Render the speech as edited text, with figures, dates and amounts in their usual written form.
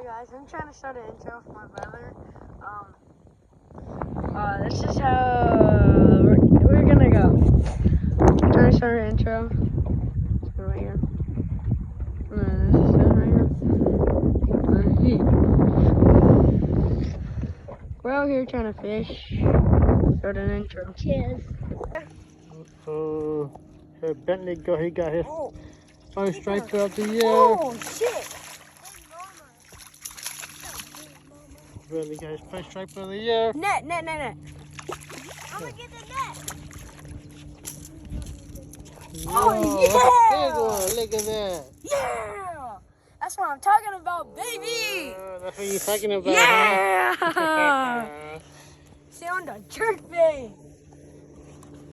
Hi guys, I'm trying to start an intro for my brother. This is how we're gonna go. I'm trying to start an intro. It's right here. And then this is it right here. We're out here trying to fish. Start an intro. Cheers. Oh, Bentley he got his first striper of the year. Oh shit! Bentley got his first striper of the year. Net. I'm gonna get the net. Oh, yeah! big one. Look at that. Yeah! That's what I'm talking about, baby! That's what you're talking about, Yeah! huh? See on the jerk bait.